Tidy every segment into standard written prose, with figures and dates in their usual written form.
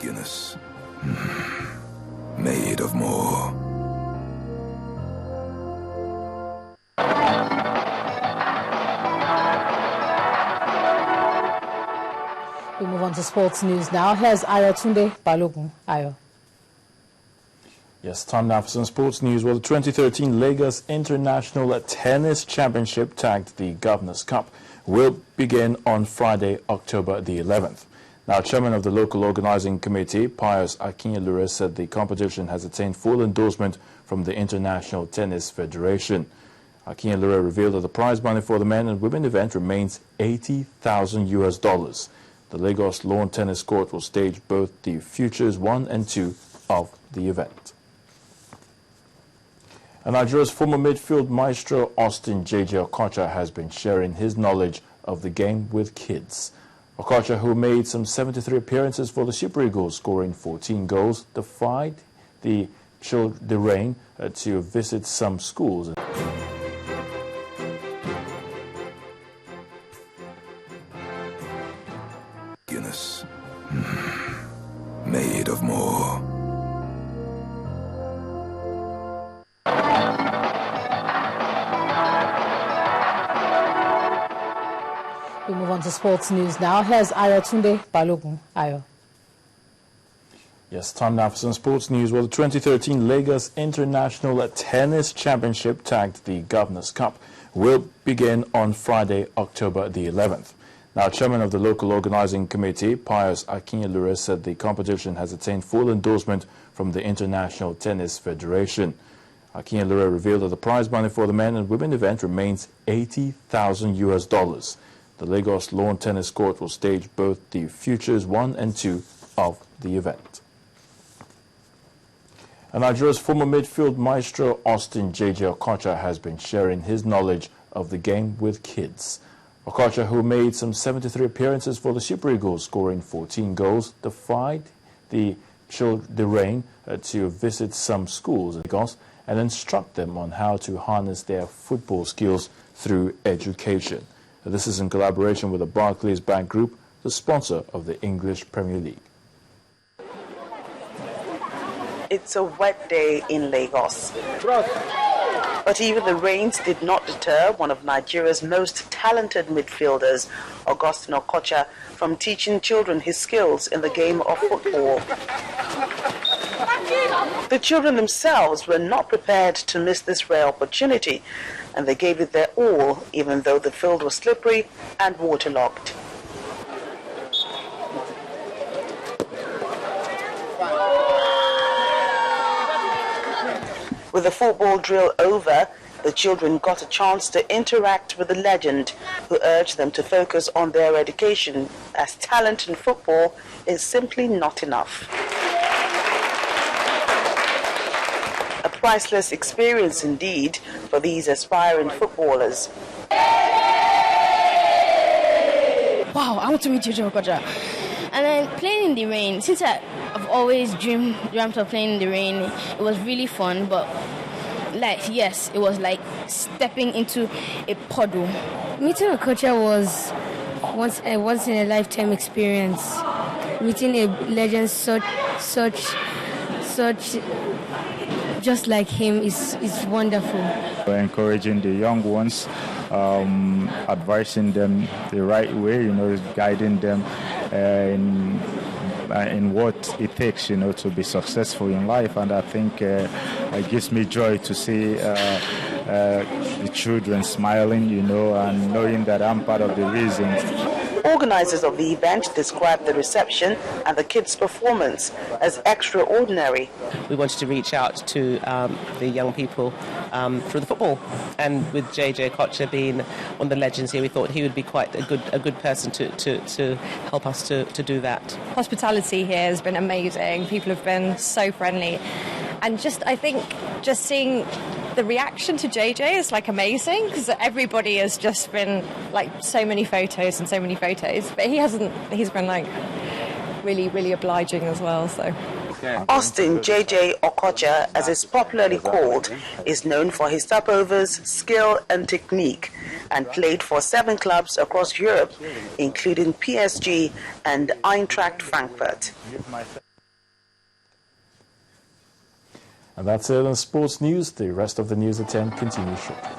Guinness. Made of more. We move on to sports news now. Here's Ayo Tunde Balogun. Ayo. Yes, time now for some sports news. Well, the 2013 Lagos International Tennis Championship, tagged the Governor's Cup, will begin on Friday, October the 11th. Now, Chairman of the local organizing committee, Pius Akinyelure, said the competition has attained full endorsement from the International Tennis Federation. Akinyelure revealed that the prize money for the men and women event remains $80,000. The Lagos Lawn Tennis Court will stage both the Futures 1 and 2 of the event. And Nigeria's former midfield maestro Austin J.J. Okocha has been sharing his knowledge of the game with kids. Okocha, who made some 73 appearances for the Super Eagles, scoring 14 goals, defied the rain to visit some schools. Guinness. Made of more. We move on to sports news now. Here's Ayo Tunde Balogun. Ayo. Yes, time now for some sports news. Well, the 2013 Lagos International Tennis Championship, tagged the Governor's Cup, will begin on Friday, October the 11th. Now, Chairman of the local organizing committee, Pius Akinyelure, said the competition has attained full endorsement from the International Tennis Federation. Akinyelure revealed that the prize money for the men and women event remains $80,000. The Lagos Lawn Tennis Court will stage both the Futures 1 and 2 of the event. And Nigeria's former midfield maestro Austin J.J. Okocha has been sharing his knowledge of the game with kids. Okocha, who made some 73 appearances for the Super Eagles, scoring 14 goals, defied the rain to visit some schools in Lagos and instruct them on how to harness their football skills through education. This is in collaboration with the Barclays Bank Group, the sponsor of the English Premier League. It's a wet day in Lagos. But even the rains did not deter one of Nigeria's most talented midfielders, Augustine Okocha, from teaching children his skills in the game of football. The children themselves were not prepared to miss this rare opportunity, and they gave it their all, even though the field was slippery and waterlogged. With the football drill over, the children got a chance to interact with the legend, who urged them to focus on their education, as talent in football is simply not enough. A priceless experience indeed for these aspiring footballers. Wow, I want to meet J.J. Okocha. And then playing in the rain, since I've always dreamt of playing in the rain, it was really fun, but yes, it was like stepping into a puddle. Meeting Okocha was once in a lifetime experience. Meeting a legend such just like him is wonderful. We're encouraging the young ones, advising them the right way, guiding them in what it takes, to be successful in life. And I think it gives me joy to see the children smiling, and knowing that I'm part of the reason. Organizers of the event described the reception and the kids' performance as extraordinary. We wanted to reach out to the young people through the football, and with J.J. Okocha being one of the legends here, we thought he would be quite a good person to help us to do that. Hospitality here has been amazing. People have been so friendly, and I think seeing the reaction to JJ is amazing, because everybody has just been so many photos, but he's been really, really obliging as well. So Austin J.J. Okocha, as is popularly called, is known for his stopovers, skill and technique, and played for 7 clubs across Europe, including PSG and Eintracht Frankfurt. And that's it on sports news. The rest of the news at 10 continues shortly.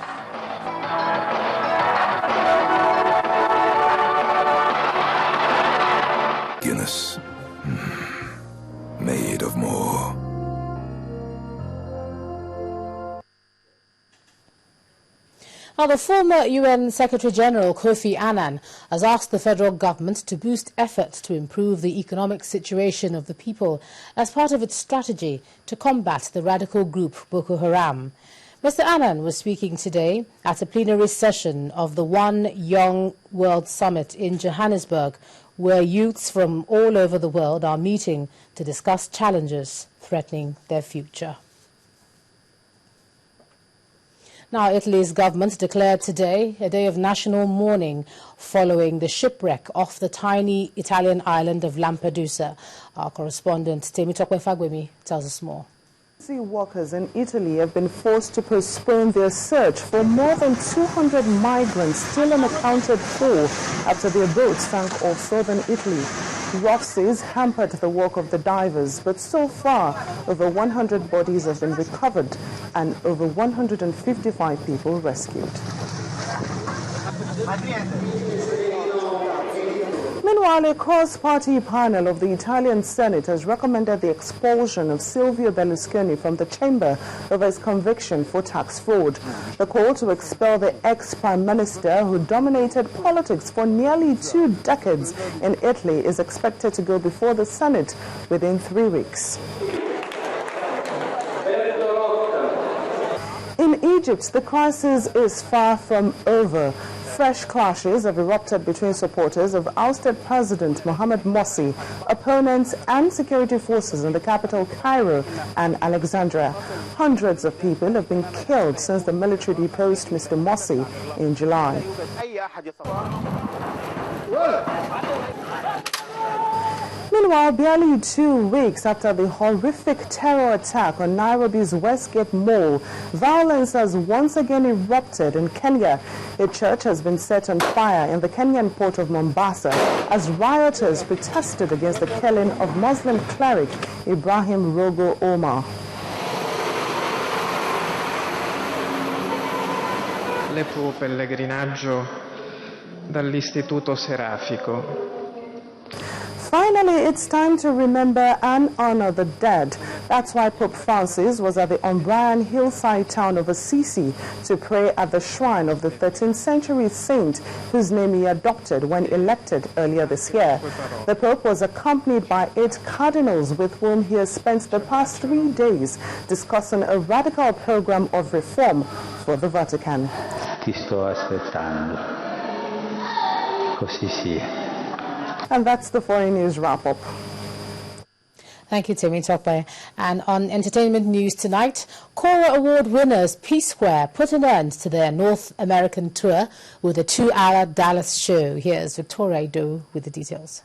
Guinness. Made of more. Now, the former UN Secretary-General Kofi Annan has asked the federal government to boost efforts to improve the economic situation of the people as part of its strategy to combat the radical group Boko Haram. Mr. Annan was speaking today at a plenary session of the One Young World Summit in Johannesburg, where youths from all over the world are meeting to discuss challenges threatening their future. Now, Italy's government declared today a day of national mourning following the shipwreck off the tiny Italian island of Lampedusa. Our correspondent, Temitope Fagbemi, tells us more. Sea workers in Italy have been forced to postpone their search for more than 200 migrants still unaccounted for after their boats sank off southern Italy. Rockseas hampered the work of the divers, but so far over 100 bodies have been recovered and over 155 people rescued. Meanwhile, a cross-party panel of the Italian Senate has recommended the expulsion of Silvio Berlusconi from the chamber over his conviction for tax fraud. The call to expel the ex-prime minister, who dominated politics for nearly 2 decades in Italy, is expected to go before the Senate within 3 weeks. In Egypt, the crisis is far from over. Fresh clashes have erupted between supporters of ousted President Mohamed Morsi, opponents and security forces in the capital Cairo and Alexandria. Hundreds of people have been killed since the military deposed Mr. Morsi in July. Meanwhile, barely 2 weeks after the horrific terror attack on Nairobi's Westgate Mall, violence has once again erupted in Kenya. A church has been set on fire in the Kenyan port of Mombasa as rioters protested against the killing of Muslim cleric Ibrahim Rogo Omar. L'equo pellegrinaggio dall'Istituto Serafico. Finally, it's time to remember and honor the dead. That's why Pope Francis was at the Umbrian hillside town of Assisi to pray at the shrine of the 13th century saint whose name he adopted when elected earlier this year. The Pope was accompanied by 8 cardinals with whom he has spent the past 3 days discussing a radical program of reform for the Vatican. Ti sto aspettando. Così sia. And that's the foreign news wrap-up. Thank you, Temitope. And on entertainment news tonight, Cora Award winners P-Square put an end to their North American tour with a 2-hour Dallas show. Here's Victoria Ido with the details.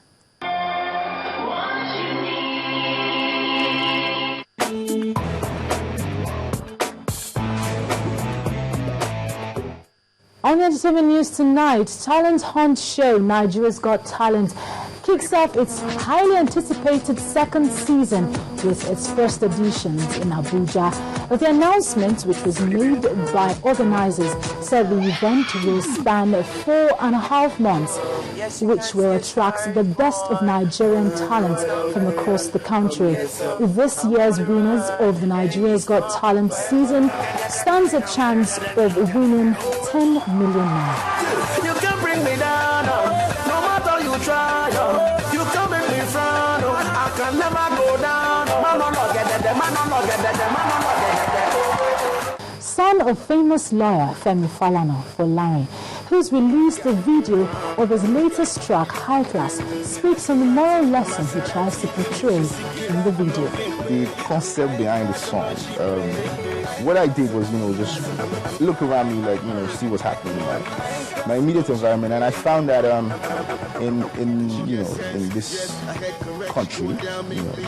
On entertainment news tonight, talent hunt show Nigeria's Got Talent kicks off its highly anticipated 2nd season with its first editions in Abuja. The announcement, which was made by organizers, said the event will span 4.5 months, which will attract the best of Nigerian talent from across the country. This year's winners of the Nigeria's Got Talent season stands a chance of winning 10 million naira. You can bring me down, no matter you try. You come make me frown, I can never go down. Man, no get it, man, no get it, man, no get it. Son of famous lawyer Femi Falana Folari, who's released a video of his latest track, High Class, speaks on the moral lesson he tries to portray in the video. The concept behind the song, what I did was, just look around me, see what's happening in my immediate environment, and I found that in this country,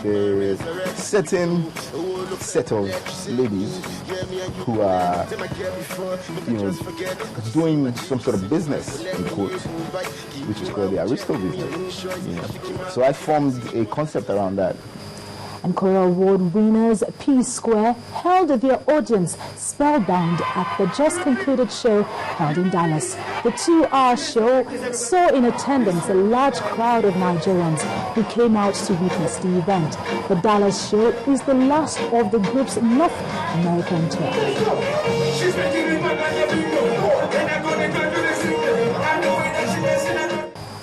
there's a certain set of ladies who are, doing some sort of business, in quotes, which is called the aristo business. So I formed a concept around that. Encore Award winners P Square held their audience spellbound at the just concluded show held in Dallas. The 2-hour show saw in attendance a large crowd of Nigerians who came out to witness the event. The Dallas show is the last of the group's North American tour.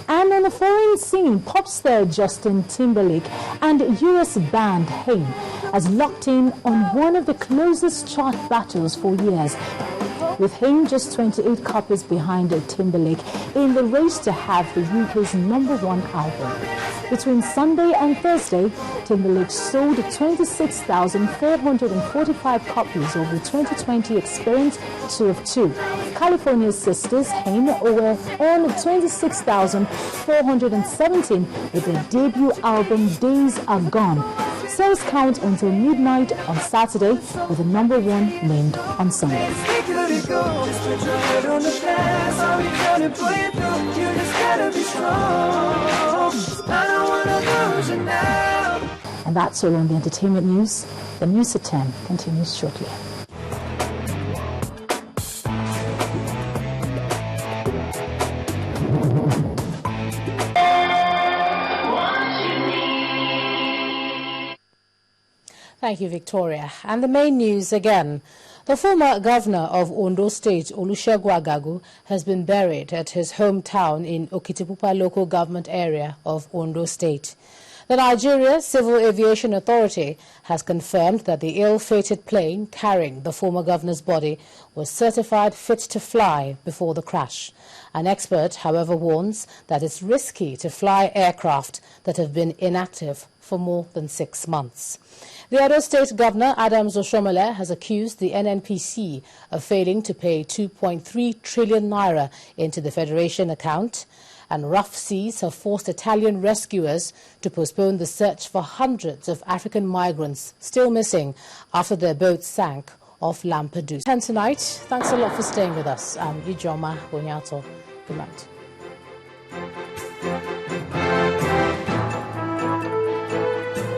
And on the foreign scene, pop star Justin Timberlake and US band Haim has locked in on one of the closest chart battles for years, with Haim just 28 copies behind Timberlake in the race to have the UK's #1 album. Between Sunday and Thursday, Timberlake sold 26,445 copies of the 2020 Experience 2 of 2. California's sisters, Haim, were on 26,417 with their debut album Days Are Gone. Sales count until midnight on Saturday, with the #1 named on Sunday. And that's all on the entertainment news. The news at 10 continues shortly. Thank you, Victoria. And the main news again. The former governor of Ondo State, Olusegun Agagu, has been buried at his hometown in Okitipupa local government area of Ondo State. The Nigeria Civil Aviation Authority has confirmed that the ill-fated plane carrying the former governor's body was certified fit to fly before the crash. An expert, however, warns that it's risky to fly aircraft that have been inactive for more than 6 months. The Edo State Governor, Adams Oshomole, has accused the NNPC of failing to pay 2.3 trillion naira into the Federation account, and rough seas have forced Italian rescuers to postpone the search for hundreds of African migrants still missing after their boat sank off Lampedusa. And tonight, thanks a lot for staying with us. I'm Ijoma Bonyato. Good night.